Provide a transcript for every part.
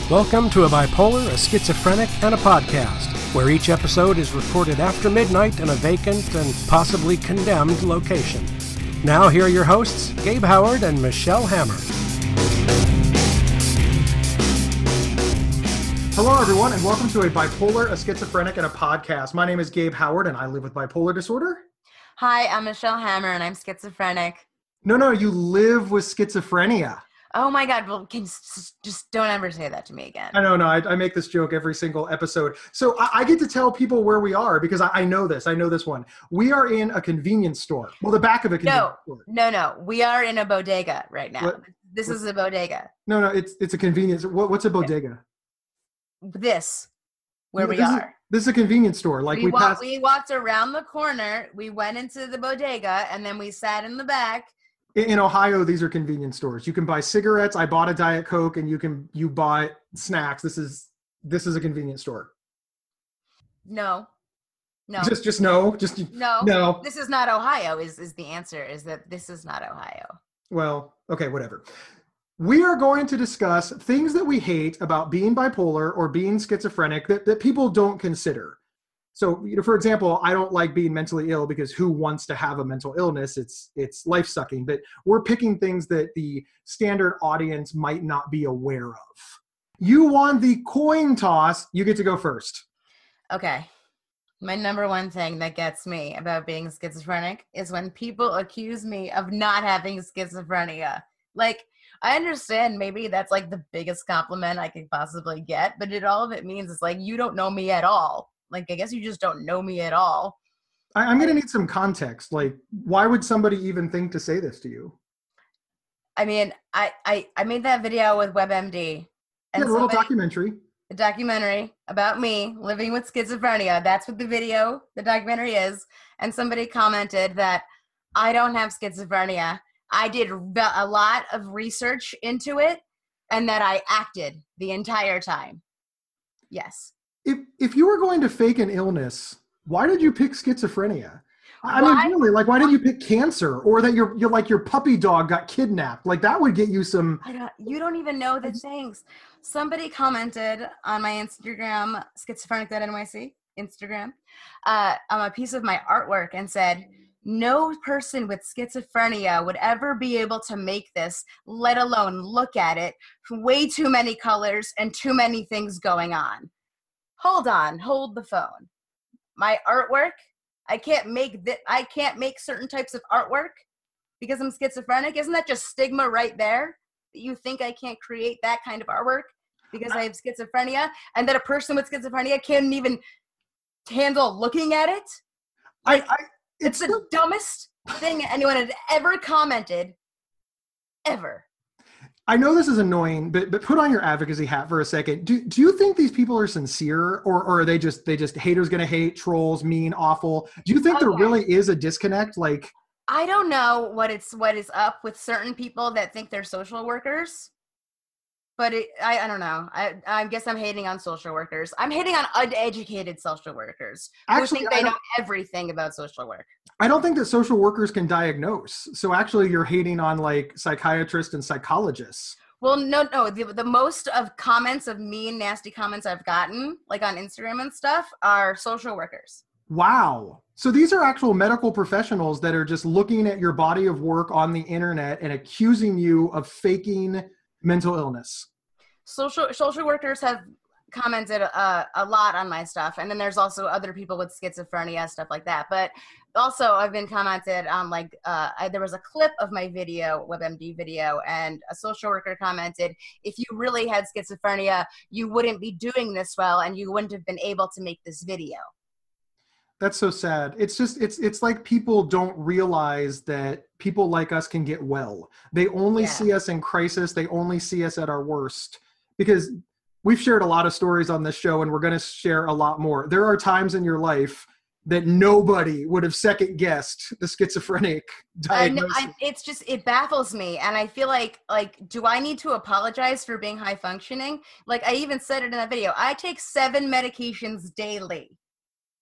Welcome to a bipolar, a schizophrenic, and a podcast, where each episode is recorded after midnight in a vacant and possibly condemned location. Now here are your hosts, Gabe Howard and Michelle Hammer. Hello everyone, and welcome to a bipolar, a schizophrenic, and a podcast. My name is Gabe Howard, and I live with bipolar disorder. Hi, I'm Michelle Hammer, and I'm schizophrenic. No, you live with schizophrenia. Oh my God, well, just don't ever say that to me again. I know, I make this joke every single episode. So I get to tell people where we are because I know this. I know this one. We are in a convenience store. Well, the back of a convenience store. No. We are in a bodega right now. This is a bodega. No, it's a convenience. What's a bodega? This are. This is a convenience store. Like we walked around the corner, we went into the bodega, and then we sat in the back. In Ohio, these are convenience stores. You can buy cigarettes. I bought a Diet Coke, and you buy snacks. This is a convenience store. No. Just no. No. This is not Ohio. Is the answer? Is that this is not Ohio? Well, okay, whatever. We are going to discuss things that we hate about being bipolar or being schizophrenic that people don't consider. So, for example, I don't like being mentally ill because who wants to have a mental illness? It's life-sucking. But we're picking things that the standard audience might not be aware of. You won the coin toss. You get to go first. Okay. My number one thing that gets me about being schizophrenic is when people accuse me of not having schizophrenia. Like, I understand maybe that's like the biggest compliment I could possibly get, but all of it means is like, you don't know me at all. Like, I guess you just don't know me at all. I'm going to need some context. Like, why would somebody even think to say this to you? I mean, I made that video with WebMD. And a little documentary. A documentary about me living with schizophrenia. That's what the documentary is. And somebody commented that I don't have schizophrenia. I did a lot of research into it and that I acted the entire time. Yes. If you were going to fake an illness, why did you pick schizophrenia? I mean, really, like, why didn't you pick cancer or that your puppy dog got kidnapped? Like, that would get you some. You don't even know the things. Somebody commented on my Instagram, schizophrenic.nyc, Instagram, on a piece of my artwork and said, no person with schizophrenia would ever be able to make this, let alone look at it. Way too many colors and too many things going on. Hold the phone. My artwork, I can't make certain types of artwork because I'm schizophrenic. Isn't that just stigma right there? That you think I can't create that kind of artwork because I have schizophrenia, and that a person with schizophrenia can't even handle looking at it? It's the dumbest thing anyone had ever commented, ever. I know this is annoying, but put on your advocacy hat for a second. Do you think these people are sincere, or are they just haters gonna hate, trolls, mean, awful? Do you think there really is a disconnect? Like, I don't know what is up with certain people that think they're social workers, but I don't know. I guess I'm hating on social workers. I'm hating on uneducated social workers who think they know everything about social work. I don't think that social workers can diagnose. So actually you're hating on like psychiatrists and psychologists. Well, no. The most of comments of mean, nasty comments I've gotten, like on Instagram and stuff, are social workers. Wow. So these are actual medical professionals that are just looking at your body of work on the internet and accusing you of faking mental illness. Social workers have commented a lot on my stuff, and then there's also other people with schizophrenia, stuff like that. But also I've been commented on, like, there was a clip of my video, WebMD video, and a social worker commented, if you really had schizophrenia, you wouldn't be doing this well, and you wouldn't have been able to make this video. That's so sad. It's just, it's like people don't realize that people like us can get well. They only see us in crisis. They only see us at our worst, because we've shared a lot of stories on this show, and we're going to share a lot more. There are times in your life that nobody would have second guessed the schizophrenic diagnosis. It baffles me. And I feel like, do I need to apologize for being high functioning? Like, I even said it in that video, I take 7 medications daily.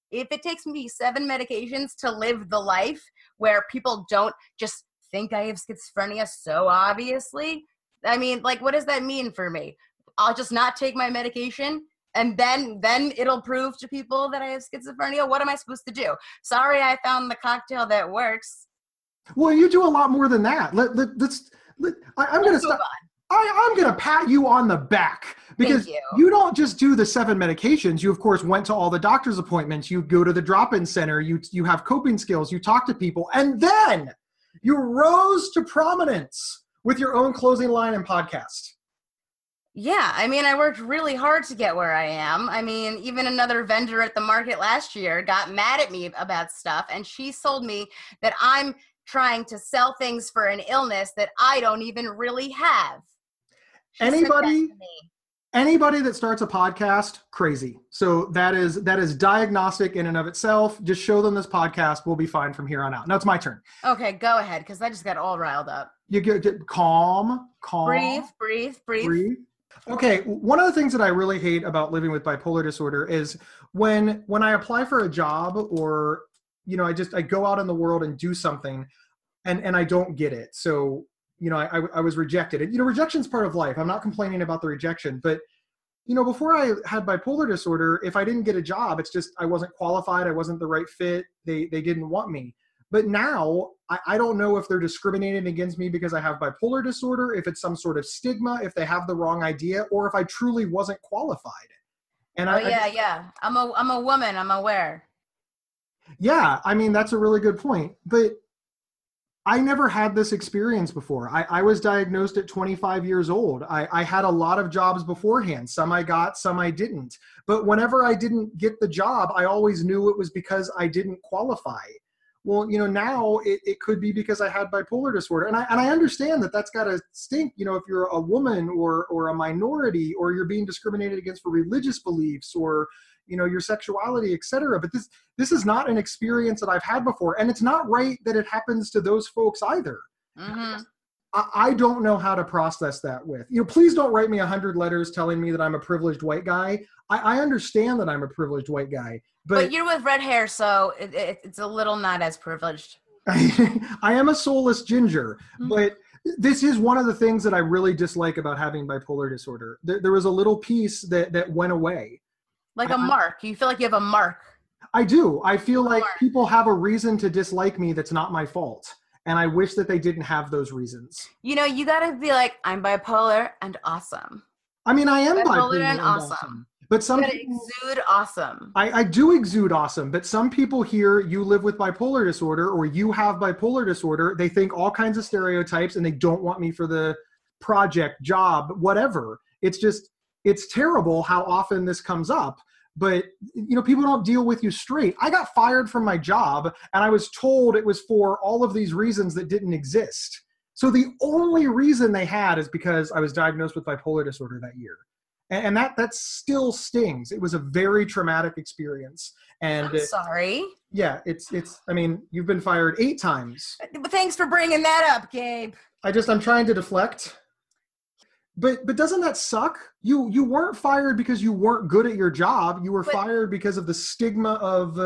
If it takes me 7 medications to live the life where people don't just think I have schizophrenia so obviously, I mean, like, what does that mean for me? I'll just not take my medication and then it'll prove to people that I have schizophrenia. What am I supposed to do? Sorry, I found the cocktail that works. Well, you do a lot more than that. I'm going to stop. I'm going to pat you on the back because you don't just do the 7 medications. You, of course, went to all the doctor's appointments. You go to the drop-in center. You have coping skills. You talk to people. And then you rose to prominence with your own closing line and podcast. Yeah, I mean, I worked really hard to get where I am. I mean, even another vendor at the market last year got mad at me about stuff, and she sold me that I'm trying to sell things for an illness that I don't even really have. Anybody that starts a podcast, crazy. So that is diagnostic in and of itself. Just show them this podcast. We'll be fine from here on out. Now it's my turn. Okay, go ahead, because I just got all riled up. You get calm. Breathe. Okay, one of the things that I really hate about living with bipolar disorder is when I apply for a job or, I go out in the world and do something and I don't get it. So, I was rejected. And, rejection's part of life. I'm not complaining about the rejection, but, before I had bipolar disorder, if I didn't get a job, it's just I wasn't qualified. I wasn't the right fit. They didn't want me. But now I don't know if they're discriminating against me because I have bipolar disorder, if it's some sort of stigma, if they have the wrong idea, or if I truly wasn't qualified. And I'm a woman. I'm aware. Yeah, I mean, that's a really good point. But I never had this experience before. I was diagnosed at 25 years old. I had a lot of jobs beforehand. Some I got, some I didn't. But whenever I didn't get the job, I always knew it was because I didn't qualify. Well, now it could be because I had bipolar disorder. And I understand that that's got to stink, if you're a woman or a minority, or you're being discriminated against for religious beliefs or, your sexuality, et cetera. But this is not an experience that I've had before. And it's not right that it happens to those folks either. Mm-hmm. I don't know how to process that with. Please don't write me 100 letters telling me that I'm a privileged white guy. I understand that I'm a privileged white guy. But you're with red hair, so it's a little not as privileged. I am a soulless ginger, but this is one of the things that I really dislike about having bipolar disorder. There was a little piece that went away. Like a mark. You feel like you have a mark. I do. I feel like people have a reason to dislike me that's not my fault. And I wish that they didn't have those reasons. You got to be like, I'm bipolar and awesome. I mean, I am bipolar and awesome. But some people exude awesome. I do exude awesome, but some people hear you live with bipolar disorder or you have bipolar disorder. They think all kinds of stereotypes and they don't want me for the project, job, whatever. It's terrible how often this comes up, but people don't deal with you straight. I got fired from my job and I was told it was for all of these reasons that didn't exist. So the only reason they had is because I was diagnosed with bipolar disorder that year. And that still stings. It was a very traumatic experience. And I'm sorry. Yeah, I mean, you've been fired 8 times. But thanks for bringing that up, Gabe. I'm trying to deflect. But doesn't that suck? You weren't fired because you weren't good at your job. You were fired because of the stigma of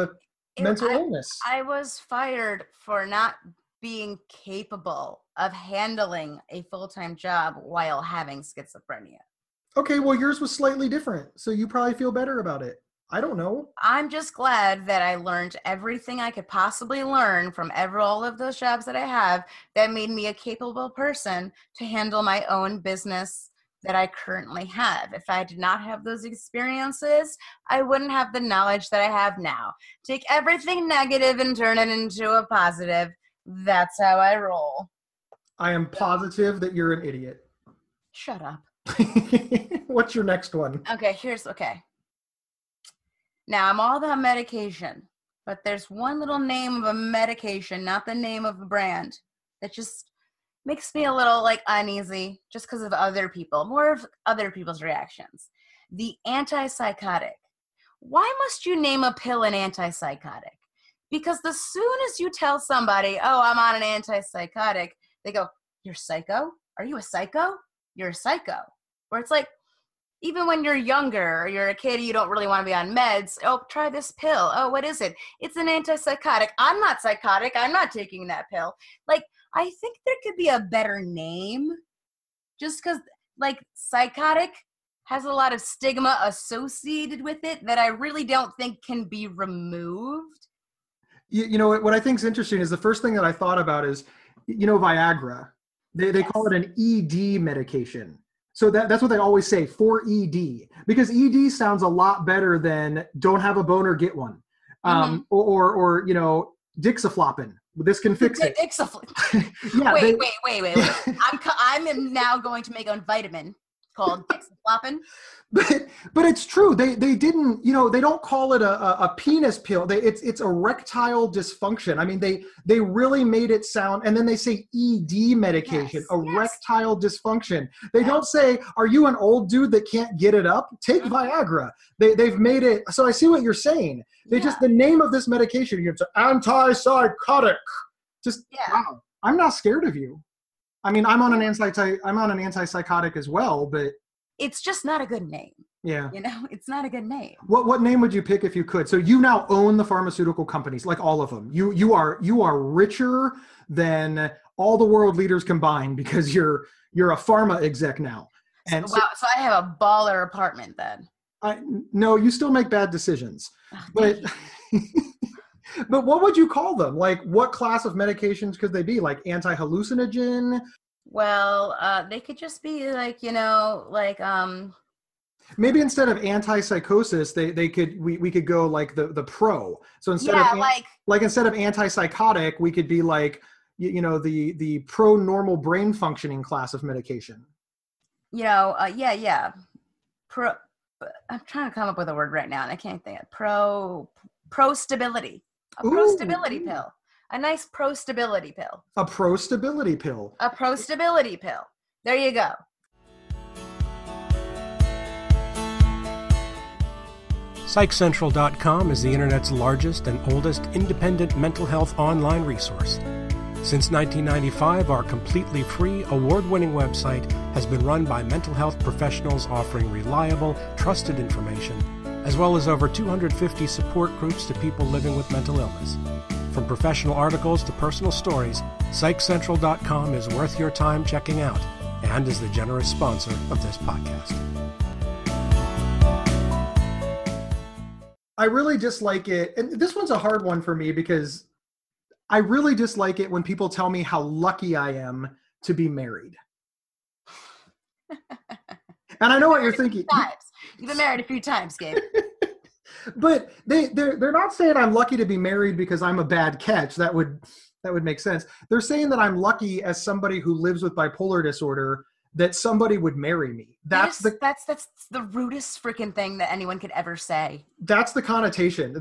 mental illness. I was fired for not being capable of handling a full-time job while having schizophrenia. Okay, well, yours was slightly different, so you probably feel better about it. I don't know. I'm just glad that I learned everything I could possibly learn from all of those jobs that I have that made me a capable person to handle my own business that I currently have. If I did not have those experiences, I wouldn't have the knowledge that I have now. Take everything negative and turn it into a positive. That's how I roll. I am positive that you're an idiot. Shut up. What's your next one? Okay. Now, I'm all about medication, but there's one little name of a medication, not the name of a brand, that just makes me a little uneasy just because of other people, more of other people's reactions. The anti-psychotic. Why must you name a pill an anti-psychotic? Because the soon as you tell somebody, oh, I'm on an anti-psychotic, they go, you're psycho? Are you a psycho? You're a psycho. Where it's like, even when you're younger or you're a kid, you don't really want to be on meds. Oh, try this pill. Oh, what is it? It's an antipsychotic. I'm not psychotic. I'm not taking that pill. I think there could be a better name just because, psychotic has a lot of stigma associated with it that I really don't think can be removed. You know, what I think is interesting is the first thing that I thought about is, you know, Viagra. They call it an ED medication. So that's what they always say, for ED, because ED sounds a lot better than don't have a boner, get one. Or you know, Dixafloppin. This can fix it. Yeah, wait. I'm now going to make a vitamin called Dixafloppin. But it's true. They didn't, you know, they don't call it a penis pill. It's erectile dysfunction. I mean, they really made it sound, and then they say ED medication, erectile dysfunction. They don't say, are you an old dude that can't get it up? Take Viagra. They've made it. So I see what you're saying. The name of this medication, it's anti-psychotic. Wow. I'm not scared of you. I mean, I'm on an anti-psychotic as well, but it's just not a good name. Yeah. You know, it's not a good name. What name would you pick if you could? So you now own the pharmaceutical companies, like all of them. You are richer than all the world leaders combined because you're a pharma exec now. And so I have a baller apartment then. No, you still make bad decisions. But but what would you call them? Like, what class of medications could they be? Like anti-hallucinogen? Well, they could just be like, you know, like maybe instead of anti-psychosis, we could go like the pro. So instead of instead of anti-psychotic, we could be like, you know, the pro normal brain functioning class of medication. You know, pro. I'm trying to come up with a word right now, and I can't think of pro stability. A pro-stability pill. A nice pro-stability pill. A pro-stability pill. A pro-stability pill. There you go. PsychCentral.com is the internet's largest and oldest independent mental health online resource. Since 1995, our completely free, award-winning website has been run by mental health professionals offering reliable, trusted information, as well as over 250 support groups to people living with mental illness. From professional articles to personal stories, PsychCentral.com is worth your time checking out and is the generous sponsor of this podcast. I really dislike it, and this one's a hard one for me because I really dislike it when people tell me how lucky I am to be married. And I know what you're thinking. You've been married a few times, Gabe. But they're not saying I'm lucky to be married because I'm a bad catch. That would make sense. They're saying that I'm lucky as somebody who lives with bipolar disorder that somebody would marry me. That's the rudest freaking thing that anyone could ever say. That's the connotation.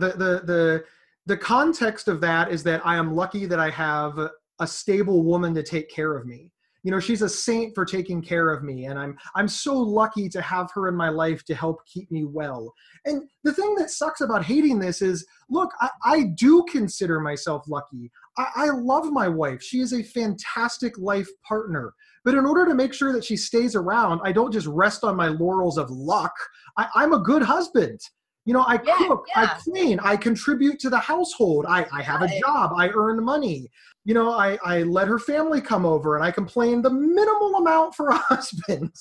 The context of that is that I am lucky that I have a stable woman to take care of me. You know, she's a saint for taking care of me, and I'm so lucky to have her in my life to help keep me well. And the thing that sucks about hating this is, look, I do consider myself lucky. I love my wife. She is a fantastic life partner. But in order to make sure that she stays around, I don't just rest on my laurels of luck. I'm a good husband. You know, I cook, I clean, I contribute to the household. I have a job, I earn money. You know, I let her family come over and I complain the minimal amount for a husband.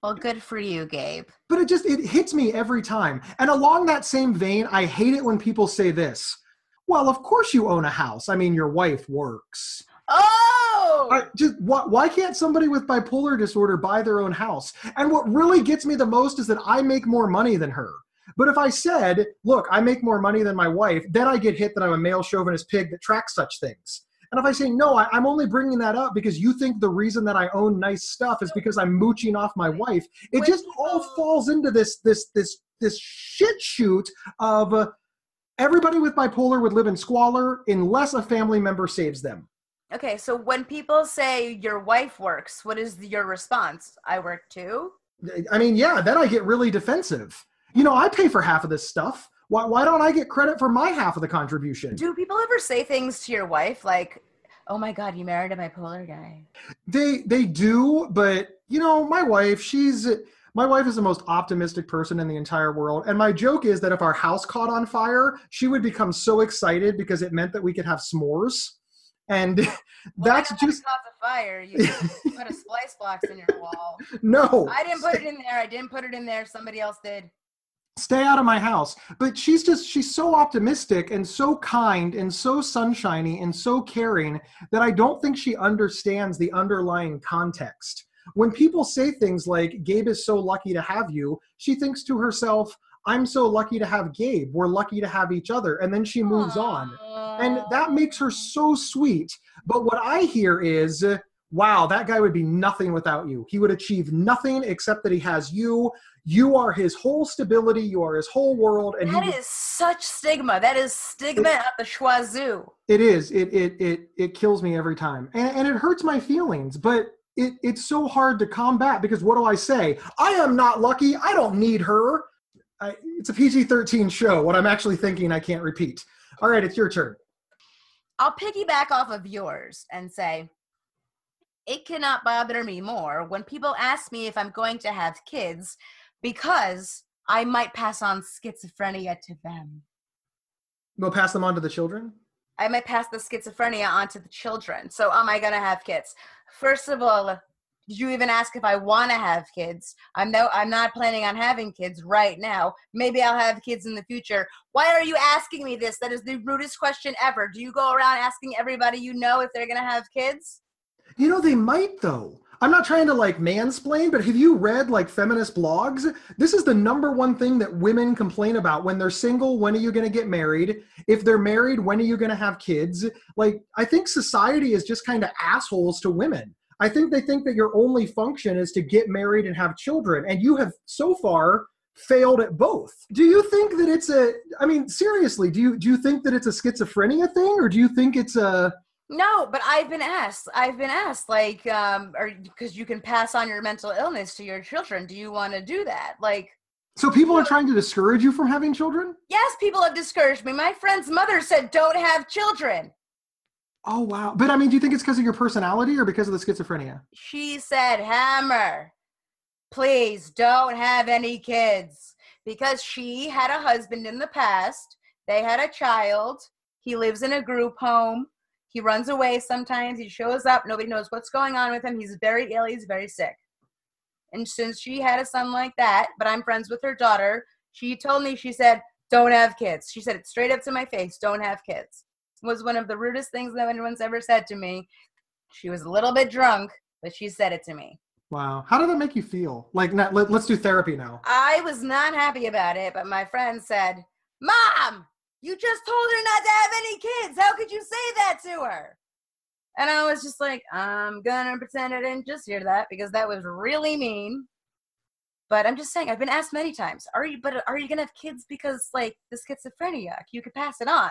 Well, good for you, Gabe. But it hits me every time. And along that same vein, I hate it when people say this. Well, of course you own a house. I mean, your wife works. Oh! Why can't somebody with bipolar disorder buy their own house? And what really gets me the most is that I make more money than her. But if I said, look, I make more money than my wife, then I get hit that I'm a male chauvinist pig that tracks such things. And if I say, no, I'm only bringing that up because you think the reason that I own nice stuff is because I'm mooching off my wife, it just all falls into this shit shoot of everybody with bipolar would live in squalor unless a family member saves them. Okay, so when people say your wife works, what is your response? I work too? I mean, yeah, then I get really defensive. You know, I pay for half of this stuff. Why don't I get credit for my half of the contribution? Do people ever say things to your wife like, oh my God, you married a bipolar guy? They do, but you know, my wife is the most optimistic person in the entire world. And my joke is that if our house caught on fire, she would become so excited because it meant that we could have s'mores. And Well, that's I know just... how to cause a fire. You put a splice box in your wall. No. I didn't put it in there. I didn't put it in there. Somebody else did. Stay out of my house. But she's so optimistic and so kind and so sunshiny and so caring that I don't think she understands the underlying context. When people say things like, Gabe is so lucky to have you, she thinks to herself, I'm so lucky to have Gabe. We're lucky to have each other. And then she moves on. And that makes her so sweet. But what I hear is, wow, that guy would be nothing without you. He would achieve nothing except that he has you. You are his whole stability. You are his whole world. And that is such stigma. That is stigma at the schwazoo. It is. It kills me every time. And it hurts my feelings. But it's so hard to combat because what do I say? I am not lucky. I don't need her. It's a PG-13 show. What I'm actually thinking, I can't repeat. All right, it's your turn. I'll piggyback off of yours and say, it cannot bother me more when people ask me if I'm going to have kids because I might pass on schizophrenia to them. We'll pass them on to the children? I might pass the schizophrenia on to the children. So am I going to have kids? First of all, did you even ask if I want to have kids? I'm not planning on having kids right now. Maybe I'll have kids in the future. Why are you asking me this? That is the rudest question ever. Do you go around asking everybody you know if they're going to have kids? You know, they might, though. I'm not trying to, mansplain, but have you read, feminist blogs? This is the number one thing that women complain about. When they're single, when are you going to get married? If they're married, when are you going to have kids? I think society is just kind of assholes to women. I think they think that your only function is to get married and have children. And you have so far failed at both. Do you think that it's seriously, do you think that it's a schizophrenia thing? Or do you think it's a... No, but I've been asked, because you can pass on your mental illness to your children. Do you want to do that? So people are trying to discourage you from having children? Yes, people have discouraged me. My friend's mother said, don't have children. Oh, wow. But do you think it's because of your personality or because of the schizophrenia? She said, Hammer, please don't have any kids. Because she had a husband in the past. They had a child. He lives in a group home. He runs away sometimes. He shows up. Nobody knows what's going on with him. He's very ill. He's very sick. And since she had a son like that, but I'm friends with her daughter, she told me, she said, don't have kids. She said it straight up to my face, don't have kids. It was one of the rudest things that anyone's ever said to me. She was a little bit drunk, but she said it to me. Wow. How did that make you feel? Let's do therapy now. I was not happy about it, but my friend said, Mom, you just told her not to have any kids. How could you say that to her? And I was just like, I'm going to pretend I didn't just hear that because that was really mean. But I'm just saying, I've been asked many times, are you going to have kids because the schizophrenia, you could pass it on.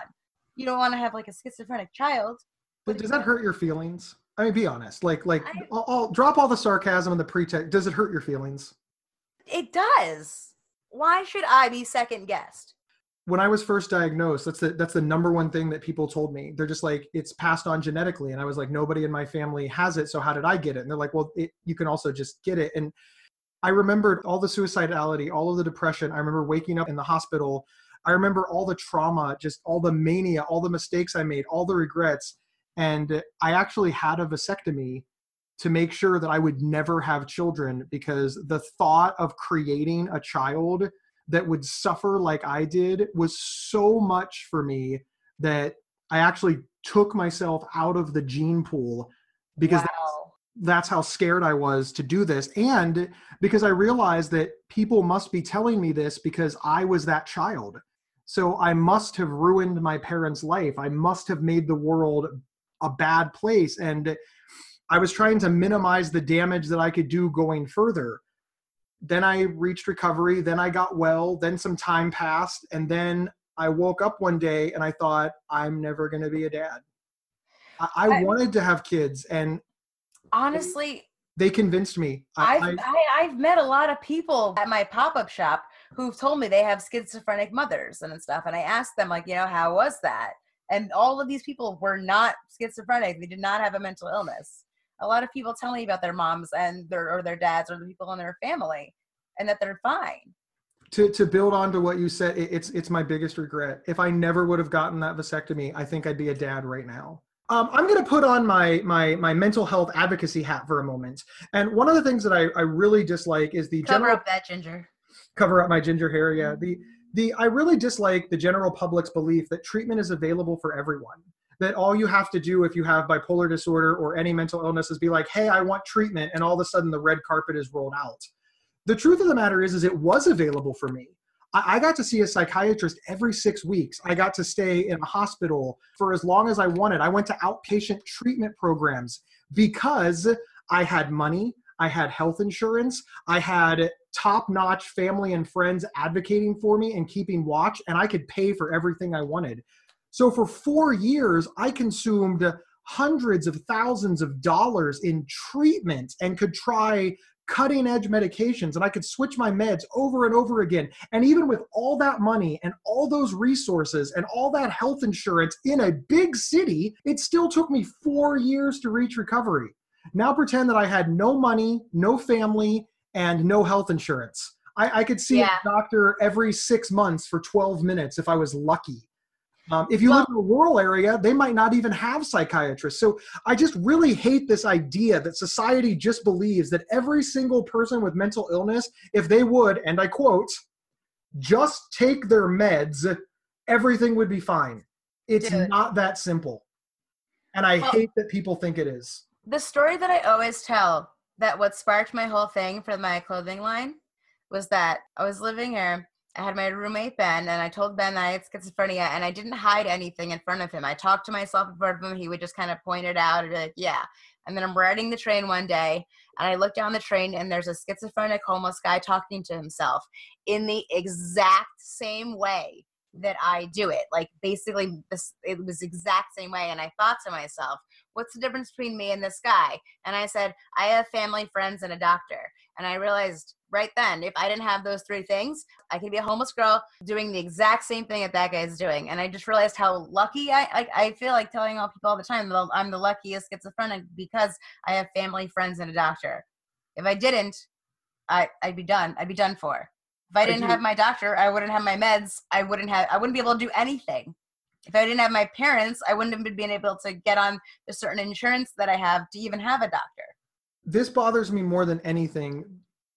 You don't want to have a schizophrenic child. But does that hurt your feelings? Be honest. I'll drop all the sarcasm and the pretext. Does it hurt your feelings? It does. Why should I be second guessed? When I was first diagnosed, that's the number one thing that people told me. They're just like, it's passed on genetically. And I was like, nobody in my family has it. So how did I get it? And they're like, well, you can also just get it. And I remembered all the suicidality, all of the depression. I remember waking up in the hospital. I remember all the trauma, just all the mania, all the mistakes I made, all the regrets. And I actually had a vasectomy to make sure that I would never have children, because the thought of creating a child that would suffer like I did was so much for me that I actually took myself out of the gene pool, because that's how scared I was to do this. And because I realized that people must be telling me this because I was that child. So I must have ruined my parents' life. I must have made the world a bad place. And I was trying to minimize the damage that I could do going further. Then I reached recovery. Then I got well. Then some time passed. And then I woke up one day and I thought, I'm never going to be a dad. I wanted to have kids. And honestly, they convinced me. I've met a lot of people at my pop-up shop who've told me they have schizophrenic mothers and stuff. And I asked them, how was that? And all of these people were not schizophrenic. They did not have a mental illness. A lot of people tell me about their moms and their dads or the people in their family, and that they're fine. To build on to what you said, it's my biggest regret. If I never would have gotten that vasectomy, I think I'd be a dad right now. I'm going to put on my mental health advocacy hat for a moment. And one of the things that I really dislike is the Cover up that ginger. Cover up my ginger hair, yeah. I really dislike the general public's belief that treatment is available for everyone. That all you have to do if you have bipolar disorder or any mental illness is be like, hey, I want treatment, and all of a sudden the red carpet is rolled out. The truth of the matter is it was available for me. I got to see a psychiatrist every 6 weeks. I got to stay in a hospital for as long as I wanted. I went to outpatient treatment programs because I had money, I had health insurance, I had top-notch family and friends advocating for me and keeping watch, and I could pay for everything I wanted. So for 4 years, I consumed hundreds of thousands of dollars in treatment and could try cutting-edge medications, and I could switch my meds over and over again. And even with all that money and all those resources and all that health insurance in a big city, it still took me 4 years to reach recovery. Now pretend that I had no money, no family, and no health insurance. I could see a doctor every 6 months for 12 minutes if I was lucky. If you live in a rural area, they might not even have psychiatrists. So I just really hate this idea that society just believes that every single person with mental illness, if they would, and I quote, just take their meds, everything would be fine. It's not that simple. And I hate that people think it is. The story that I always tell, that what sparked my whole thing for my clothing line, was that I was living here. I had my roommate, Ben, and I told Ben that I had schizophrenia, and I didn't hide anything in front of him. I talked to myself in front of him. He would just kind of point it out and be like, yeah. And then I'm riding the train one day, and I look down the train, and there's a schizophrenic homeless guy talking to himself in the exact same way that I do it. Like, basically, it was the exact same way. And I thought to myself, what's the difference between me and this guy? And I said, I have family, friends, and a doctor. And I realized right then, if I didn't have those three things, I could be a homeless girl doing the exact same thing that guy is doing. And I just realized how lucky I feel like telling all people all the time that I'm the luckiest schizophrenic because I have family, friends, and a doctor. If I didn't, I'd be done. I'd be done for. If I didn't have my doctor, I wouldn't have my meds. I wouldn't be able to do anything. If I didn't have my parents, I wouldn't have been able to get on the certain insurance that I have to even have a doctor. This bothers me more than anything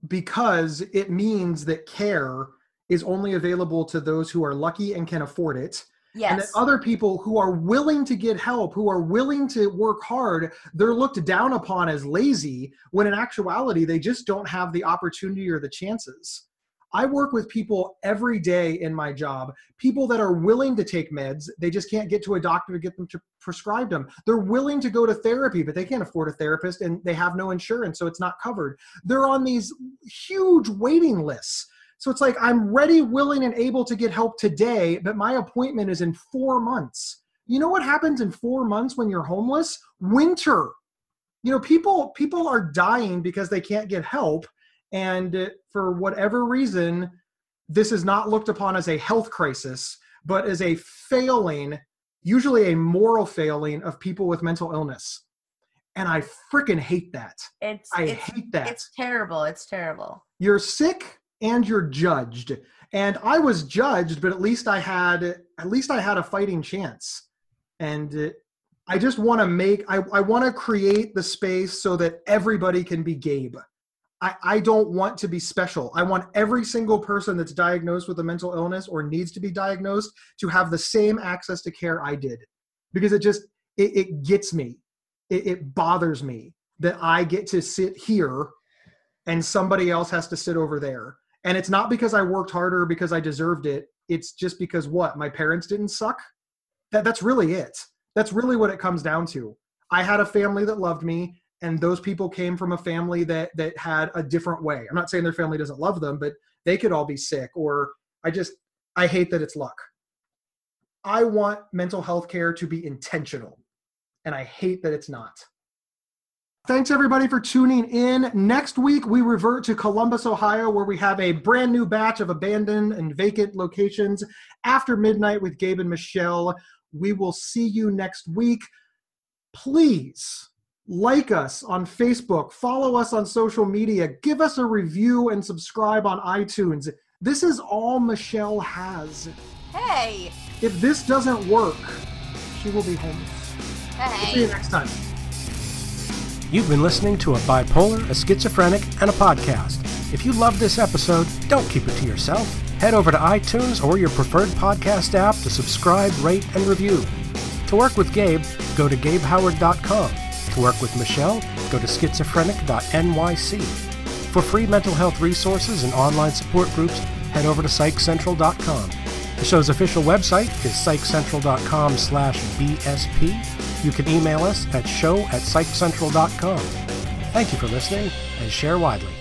because it means that care is only available to those who are lucky and can afford it. Yes. And that other people who are willing to get help, who are willing to work hard, they're looked down upon as lazy, when in actuality, they just don't have the opportunity or the chances. I work with people every day in my job, people that are willing to take meds. They just can't get to a doctor to get them to prescribe them. They're willing to go to therapy, but they can't afford a therapist and they have no insurance, so it's not covered. They're on these huge waiting lists. So it's like, I'm ready, willing, and able to get help today, but my appointment is in 4 months. You know what happens in 4 months when you're homeless? Winter. You know, people are dying because they can't get help. And for whatever reason, this is not looked upon as a health crisis, but as a failing, usually a moral failing of people with mental illness. And I freaking hate that. I hate that. It's terrible. It's terrible. You're sick and you're judged. And I was judged, but at least I had a fighting chance. And I just want to I want to create the space so that everybody can be Gabe. I don't want to be special. I want every single person that's diagnosed with a mental illness or needs to be diagnosed to have the same access to care I did. Because it gets me. It bothers me that I get to sit here and somebody else has to sit over there. And it's not because I worked harder, because I deserved it. It's just because what? My parents didn't suck? That's really it. That's really what it comes down to. I had a family that loved me. And those people came from a family that had a different way. I'm not saying their family doesn't love them, but they could all be sick. Or I hate that it's luck. I want mental health care to be intentional. And I hate that it's not. Thanks everybody for tuning in. Next week, we revert to Columbus, Ohio, where we have a brand new batch of abandoned and vacant locations after midnight with Gabe and Michelle. We will see you next week. Please like us on Facebook, follow us on social media, give us a review and subscribe on iTunes. This is all Michelle has. Hey! If this doesn't work, she will be homeless. Hey. See you next time. You've been listening to a Bipolar, a Schizophrenic, and a podcast. If you love this episode, don't keep it to yourself. Head over to iTunes or your preferred podcast app to subscribe, rate, and review. To work with Gabe, go to gabehoward.com. To work with Michelle, go to schizophrenic.nyc. For free mental health resources and online support groups, head over to psychcentral.com. The show's official website is psychcentral.com/BSP. You can email us at show@psychcentral.com. Thank you for listening, and share widely.